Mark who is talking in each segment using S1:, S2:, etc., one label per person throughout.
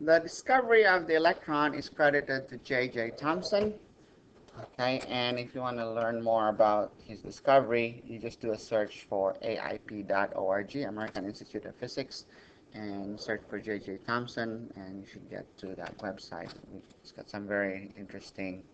S1: The discovery of the electron is credited to J.J. Thomson. Okay, and if you want to learn more about his discovery, you just do a search for AIP.org, American Institute of Physics, and search for J.J. Thomson, and you should get to that website. It's got some very interesting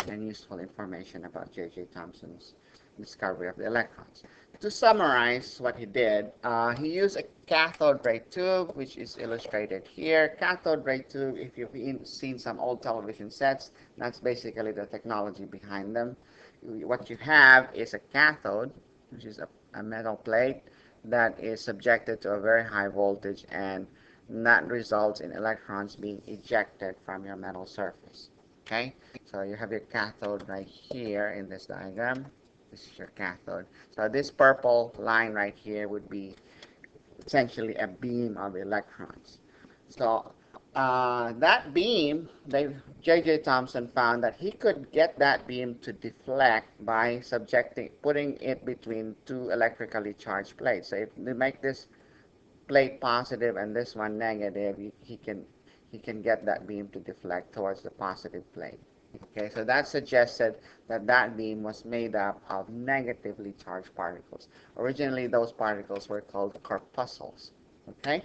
S1: and useful information about J.J. Thomson's discovery of the electrons. To summarize what he did, he used a cathode ray tube, which is illustrated here. Cathode ray tube, if you've seen some old television sets, that's basically the technology behind them. What you have is a cathode, which is a metal plate that is subjected to a very high voltage, and that results in electrons being ejected from your metal surface. Okay, so you have your cathode right here in this diagram. This is your cathode. So this purple line right here would be essentially a beam of electrons. So that beam, J.J. Thomson found that he could get that beam to deflect by putting it between two electrically charged plates. So if we make this plate positive and this one negative, he can get that beam to deflect towards the positive plate. Okay, so that suggested that that beam was made up of negatively charged particles. Originally, those particles were called corpuscles. Okay,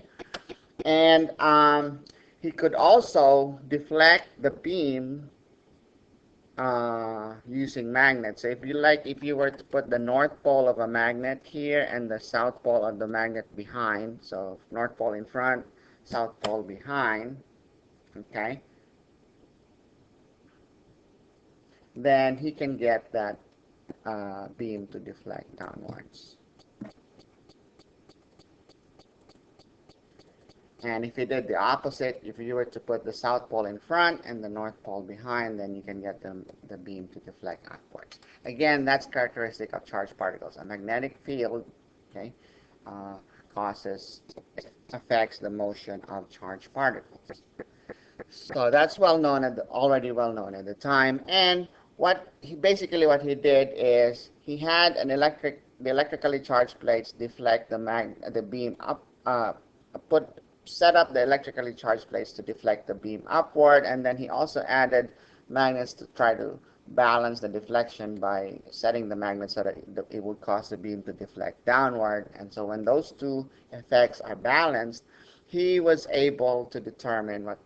S1: and he could also deflect the beam using magnets. So if you were to put the north pole of a magnet here and the south pole of the magnet behind, so north pole in front, south pole behind, okay, then he can get that beam to deflect downwards. And if you did the opposite, if you were to put the south pole in front and the north pole behind, then you can get the beam to deflect upwards. Again, that's characteristic of charged particles. A magnetic field, okay, affects the motion of charged particles. So that's already well known at the time. And what he did is he had the electrically charged plates deflect the beam up, set up the electrically charged plates to deflect the beam upward, and then he also added magnets to try to balance the deflection by setting the magnet so that it would cause the beam to deflect downward. And so when those two effects are balanced, he was able to determine what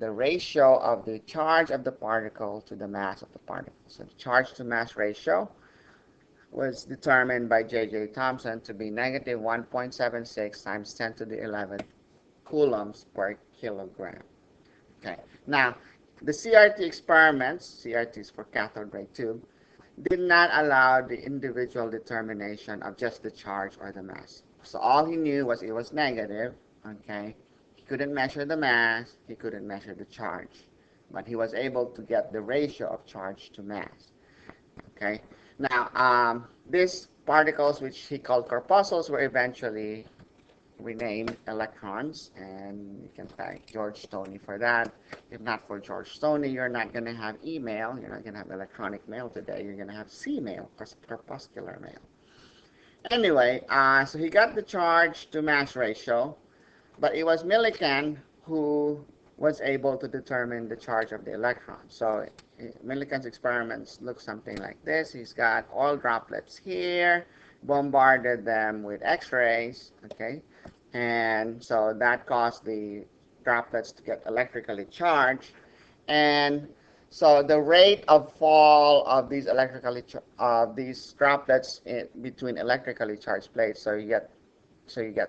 S1: the ratio of the charge of the particle to the mass of the particle. So the charge to mass ratio was determined by J.J. Thomson to be negative 1.76 times 10 to the 11th coulombs per kilogram. Okay. Now, the CRT experiments, CRT is for cathode ray tube, did not allow the individual determination of just the charge or the mass. So all he knew was it was negative, okay? He couldn't measure the mass, he couldn't measure the charge, but he was able to get the ratio of charge to mass, okay? Now, these particles, which he called corpuscles, were eventually renamed electrons, and you can thank George Stoney for that. If not for George Stoney, you're not going to have email, you're not going to have electronic mail today, you're going to have C-mail, corpuscular mail. Anyway, so he got the charge to mass ratio, but it was Millikan who was able to determine the charge of the electron. So Millikan's experiments look something like this. He's got oil droplets here, bombarded them with X-rays, okay? And so that caused the droplets to get electrically charged. And so the rate of fall of these droplets between electrically charged plates, so you get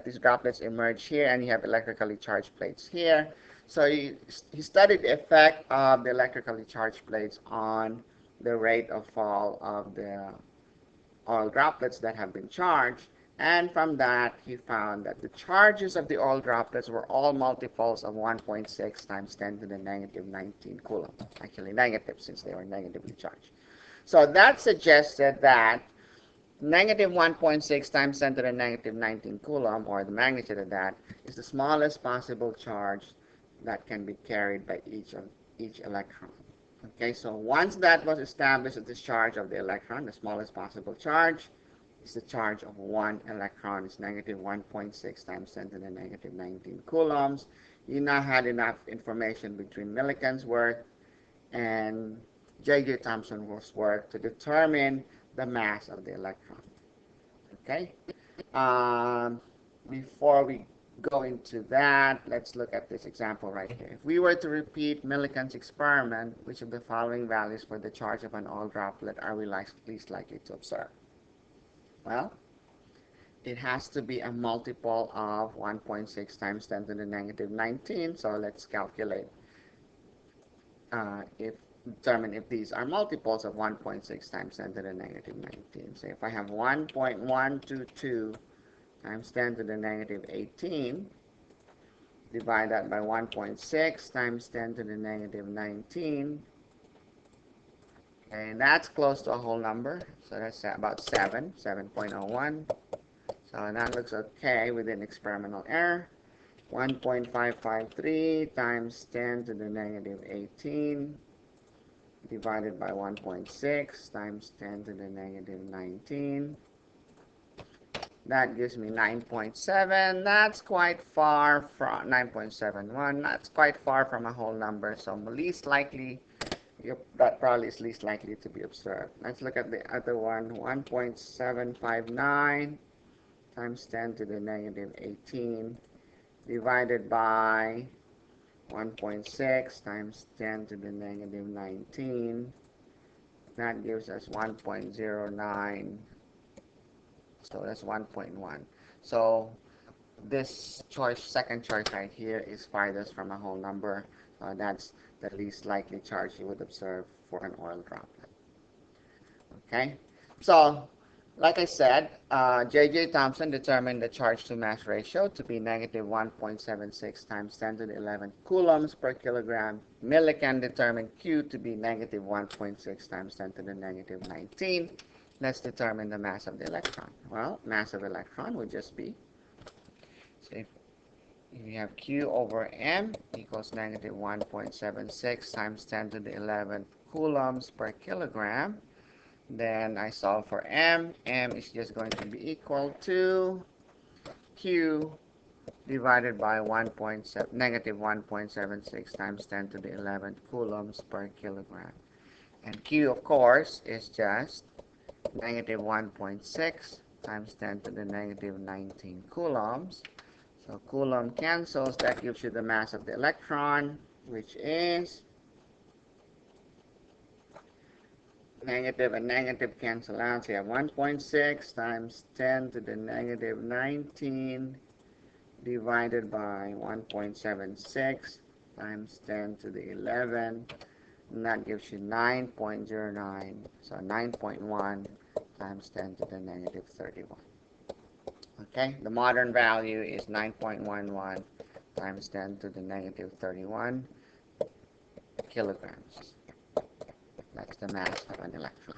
S1: these droplets emerge here, and you have electrically charged plates here. So he studied the effect of the electrically charged plates on the rate of fall of the oil droplets that have been charged. And from that, he found that the charges of the oil droplets were all multiples of 1.6 times 10 to the negative 19 coulomb. Actually negative, since they were negatively charged. So that suggested that negative 1.6 times 10 to the negative 19 coulomb, or the magnitude of that, is the smallest possible charge that can be carried by each electron. Okay, so once that was established at the charge of the electron, the smallest possible charge is the charge of one electron. It's negative 1.6 times 10 to the negative 19 coulombs. you now had enough information between Millikan's work and J.J. Thomson's work to determine the mass of the electron. Okay? Before we go into that, let's look at this example right here. If we were to repeat Millikan's experiment, which of the following values for the charge of an oil droplet are we least likely to observe? Well, it has to be a multiple of 1.6 times 10 to the negative 19. So let's calculate determine if these are multiples of 1.6 times 10 to the negative 19. So if I have 1.122 times 10 to the negative 18, divide that by 1.6 times 10 to the negative 19, and that's close to a whole number. So that's about 7.01. So that looks okay within experimental error. 1.553 times 10 to the negative 18 divided by 1.6 times 10 to the negative 19. That gives me 9.7. That's quite far from 9.71. That's quite far from a whole number. So least likely, that probably is least likely to be observed. Let's look at the other one. 1.759 times 10 to the negative 18 divided by 1.6 times 10 to the negative 19. That gives us 1.09. So that's 1.1. So this choice, second choice right here, is farthest from a whole number. That's the least likely charge you would observe for an oil droplet. Okay? So, like I said, J.J. Thomson determined the charge to mass ratio to be negative 1.76 times 10 to the 11th coulombs per kilogram. Millikan determined Q to be negative 1.6 times 10 to the negative 19. Let's determine the mass of the electron. Well, mass of electron would just be, so if you have Q over M equals negative 1.76 times 10 to the 11th coulombs per kilogram. Then I solve for M. M is just going to be equal to Q divided by negative 1.76 times 10 to the 11th coulombs per kilogram. And Q, of course, is just negative 1.6 times 10 to the negative 19 coulombs. So coulomb cancels. That gives you the mass of the electron, which is negative and negative cancel out. So you have 1.6 times 10 to the negative 19 divided by 1.76 times 10 to the 11. And that gives you 9.09. So 9.1 times 10 to the negative 31. Okay, the modern value is 9.11 times 10 to the negative 31 kilograms. That's the mass of an electron.